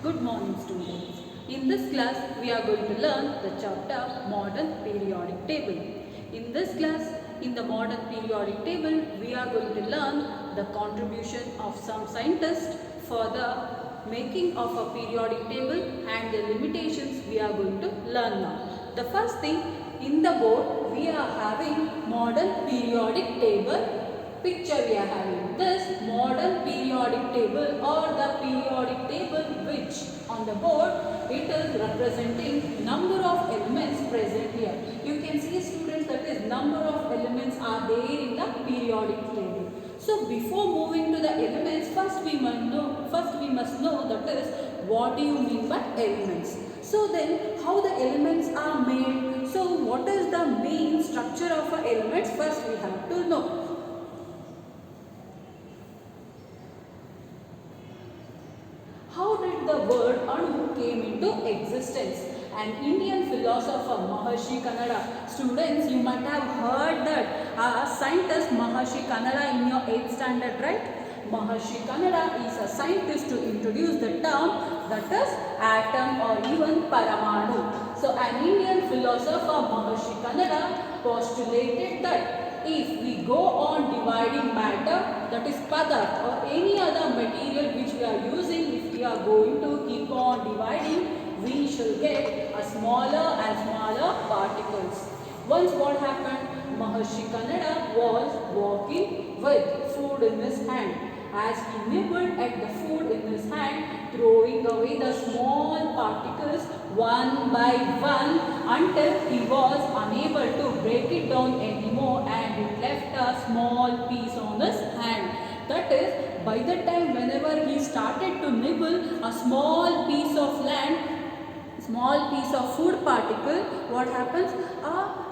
Good morning, students. In this class, we are going to learn the chapter Modern Periodic Table. In this class, in the Modern Periodic Table, we are going to learn the contribution of some scientists for the making of a periodic table and the limitations we are going to learn now. The first thing, in the board, we are having Modern Periodic Table picture. We are having this modern periodic table or the periodic table which on the board it is representing number of elements present here. You can see, students, that is number of elements are there in the periodic table. So before moving to the elements, first we must know that is what do you mean by elements. So then how the elements are made. So what is the main structure of a elements, first we have to know. How did the word Anu came into existence? An Indian philosopher, Maharshi Kannada. Students, you might have heard that scientist Maharshi Kannada in your 8th standard, right? Maharshi Kannada is a scientist to introduce the term that is atom or even Paramanu. So an Indian philosopher, Maharshi Kannada, postulated that if we go on dividing matter, that is padarth or any other material which we are using, if we are going to keep on dividing, we shall get a smaller and smaller particles. Once what happened? Maharshi Kannada was walking with food in his hand. As he nibbled at the food in his hand, throwing away the small particles one by one until he was unable to break it down anymore and it left a small piece on his hand. That is, by the time whenever he started to nibble a small piece of land, small piece of food particle, what happens?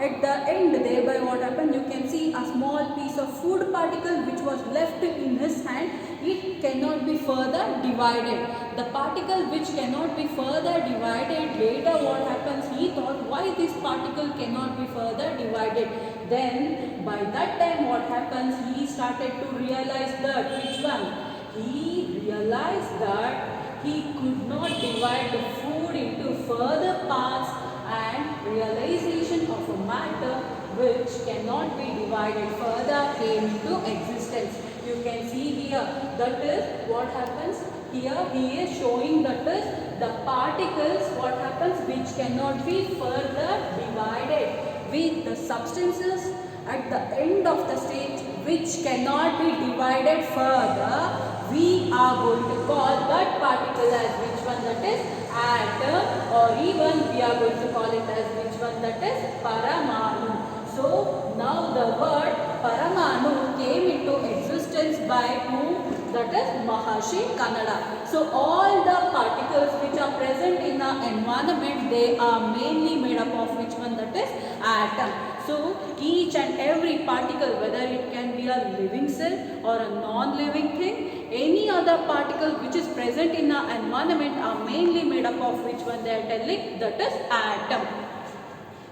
At the end, thereby what happens? You can see a small piece of food particle which was left in his hand. It cannot be further divided. The particle which cannot be further divided, later what happens? He thought, why this particle cannot be further divided? Then by that time what happens? He started to realize that, which one? He realized that he could not divide the food into further parts, and realization of a matter which cannot be divided further came into existence. You can see here, that is what happens. Here he is showing that is the particles, what happens, which cannot be further divided, with the substances at the end of the stage which cannot be divided further. We are going to call that particle as which one? That is atom, or even we are going to call it as which one? That is Paramanu. So now the word Paramanu came into existence by whom? That is Maharshi Kannada. So all the particles which are present in the environment, they are mainly made up of which one? That is atom. So each and every particle, whether it can be a living cell or a non-living thing, any other particle which is present in the environment are mainly made up of which one? They are telling, that is atom.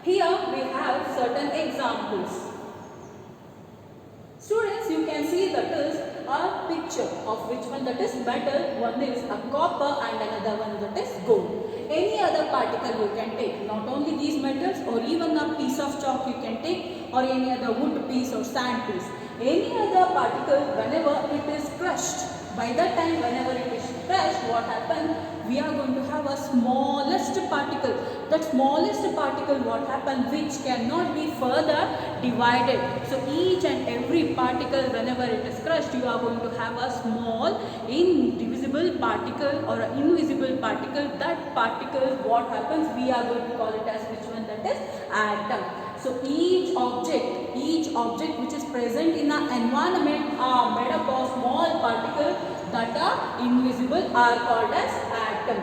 Here we have certain examples. Students, you can see that is a picture of which one? That is metal. One is a copper and another one that is gold. Any other particle you can take, not only these metals, or even a piece of chalk you can take, or any other wood piece or sand piece. Any other particle, whenever it is crushed, by that time whenever it is crushed, what happens? We are going to have a smallest particle. That smallest particle, what happens, which cannot be further divided. So each and every particle, whenever it is crushed, you are going to have a small indivisible particle or an invisible particle. That particle, what happens? We are going to call it as which one? That is atom. So each object which is present in the environment are made up of small particles that are invisible, are called as atom.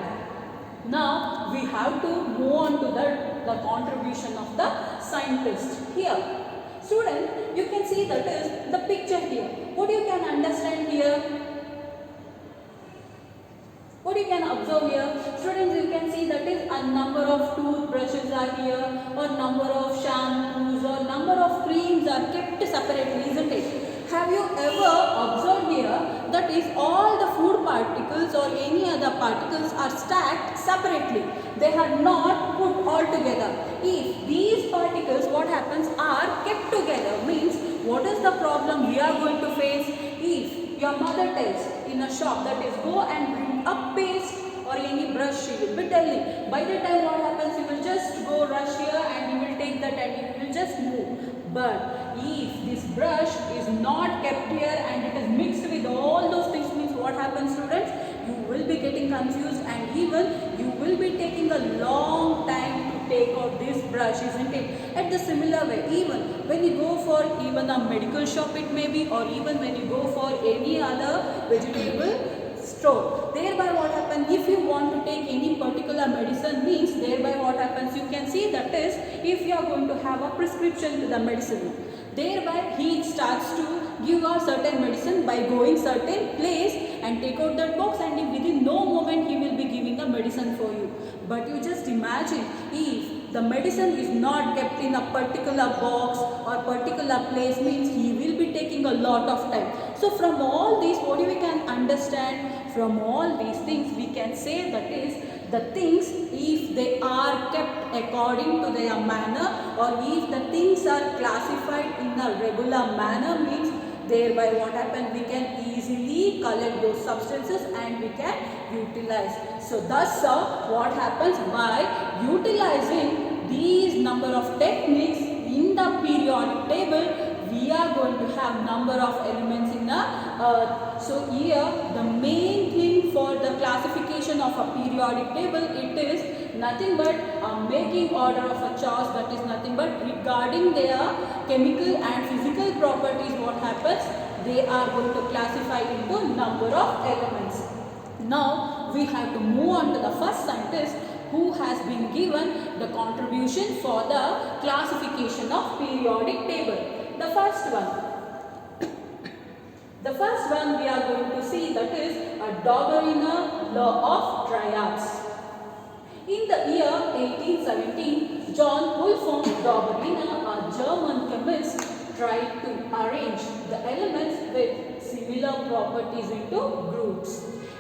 Now we have to move on to the contribution of the scientist here. Student, you can see that is the picture here. What you can understand here? What you can observe here? Students, you can see that is a number of toothbrushes are here, or number of shampoos, or number of creams are kept separately, isn't it? Have you ever observed here that is all the food particles or any other particles are stacked separately. They are not put all together. If these particles, what happens, are kept together, means what is the problem we are going to face? If your mother tells in a shop that is go and bring a paste or any brush, she will be telling. By the time what happens, you will just go rush here and you will take that and you will just move. But if this brush is not kept here and it is mixed with all those things, means what happens, students? You will be getting confused and even you will be taking a long time to take out this brush, isn't it? At the similar way, even when you go for even a medical shop it may be, or even when you go for any other vegetable store, thereby what happens, if you want to take any particular medicine, means thereby what happens, you can see that is if you are going to have a prescription to the medicine, thereby he starts to give a certain medicine by going certain place and take out that box, and within no moment he will be giving a medicine for you. But you just imagine if the medicine is not kept in a particular box or particular place, means he will be taking a lot of time. So from all these, what we can understand from all these things, we can say that is the things, if they are kept according to their manner, or if the things are classified in a regular manner, means thereby what happens, we can easily collect those substances and we can utilize. So thus what happens, by utilizing these number of techniques in the periodic table, we are going to have number of elements in the earth. So here the main thing for the classification of a periodic table, it is nothing but making order of a charts, that is nothing but regarding their chemical and physical properties, what happens, they are going to classify into number of elements. Now we have to move on to the first scientist who has been given the contribution for the classification of periodic table. The first one we are going to see, that is a Dauberiner law of triads. In the year 1817, John Wolfgang Dauberiner, a German chemist, tried to arrange the elements with similar properties into groups.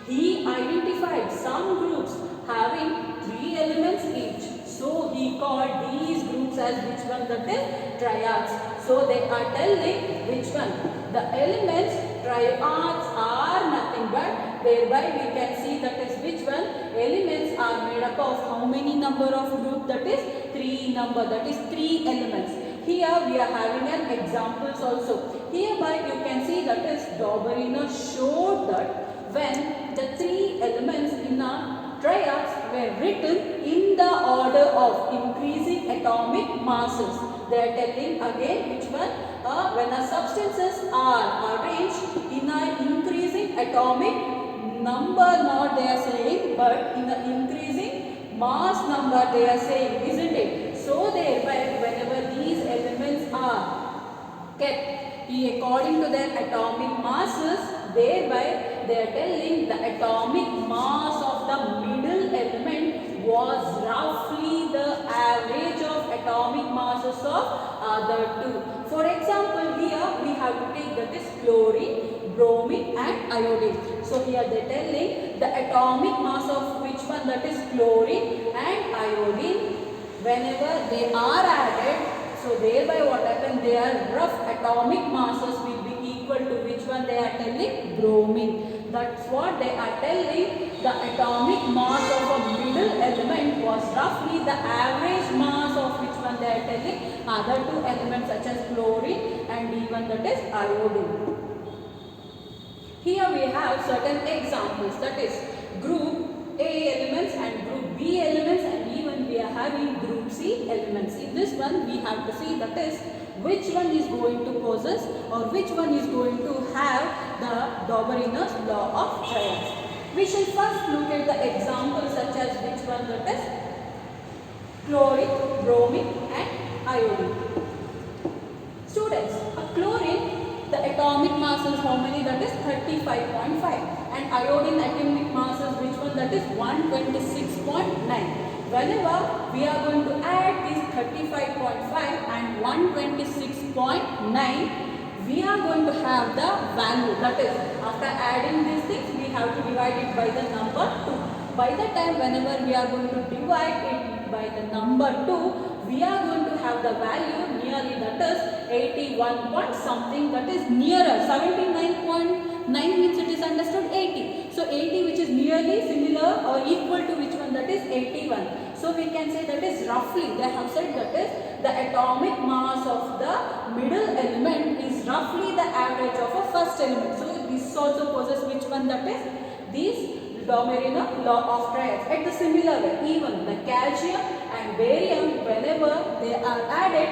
He identified some groups having 3 elements each. So he called these groups as which one, that is triads. So they are telling which one. The elements triads are nothing but, thereby we can see that is which one, elements are made up of how many number of group, that is 3 number, that is 3 elements. Here we are having an examples also. Hereby you can see that is Dauberiner showed that when the 3 elements in a triads were written in the order of increasing atomic masses. They are telling again which one, when the substances are arranged in an increasing atomic number, not they are saying, but in the increasing mass number they are saying, isn't it? So thereby whenever these elements are kept according to their atomic masses, thereby they are telling the atomic mass of the middle element was roughly the average of atomic masses of other two. For example, here we have to take that is chlorine, bromine and iodine. So here they are telling the atomic mass of which one, that is chlorine and iodine, whenever they are added, so thereby what happens, their rough atomic masses will be equal to which one they are telling, bromine. That's what they are telling, the atomic mass of a middle element was roughly the average mass of which one they are telling, other 2 elements such as chlorine and even that is iodine. Here we have certain examples, that is group A elements and group B elements, and even we are having group C elements. In this one we have to see that is which one is going to possess or which one is going to have the Dauberiner's law of triads. We shall first look at the examples such as which one, that is chlorine, bromine and iodine. Students, a chlorine, the atomic mass is how many, that is 35.5, and iodine atomic mass is which one, that is 126.9. Whenever we are going to add these 35.5 and 126.9, we are going to have the value, that is after adding these things we have to divide it by the number 2. By the time whenever we are going to divide it by the number 2, we are going to have the value nearly, that is 81 point something, that is nearer 79.9 means it is understood 80. So 80 which is nearly similar or equal to which one, that is 81. So we can say that is roughly, they have said that is the atomic mass of the middle element is roughly the average of a first element. So this also poses which one, that is this Dommeriner law of triads. At the similar way, even the calcium and barium, whenever they are added,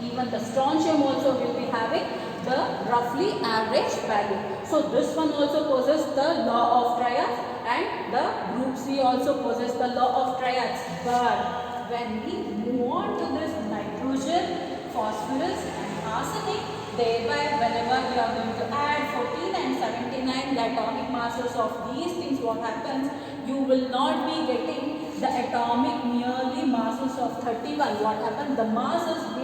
even the strontium also will be having the roughly average value. So this one also possesses the law of triads, and the group C also possesses the law of triads. But when we move on to this nitrogen, phosphorus and arsenic, thereby whenever we are going to add 14 and 79 the atomic masses of these things, what happens, you will not be getting the atomic nearly masses of 31. What happens, the masses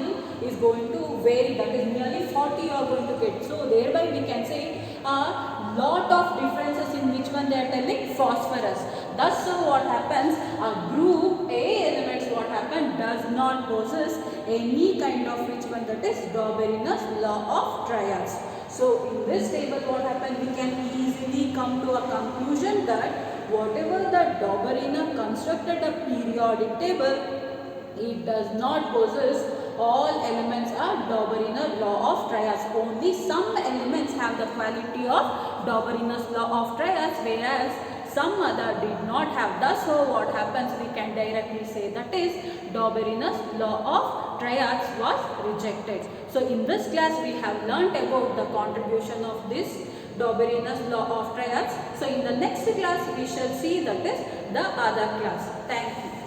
is going to vary, that is nearly 40 you are going to get. So thereby we can say a lot of differences in which one they are telling, phosphorus. Thus so what happens, a group A elements, what happens, does not possess any kind of which one, that is Doberanus law of triads. So in this table what happens, we can easily come to a conclusion that whatever the Doberanus constructed a periodic table, it does not possess all elements are Doberanus law of triads. Only some elements have the quality of Doberanus law of triads, whereas some other did not have. Thus so what happens, we can directly say that is Doberanus law of triads was rejected. So in this class we have learnt about the contribution of this Doberanus law of triads. So in the next class we shall see that is the other class. Thank you.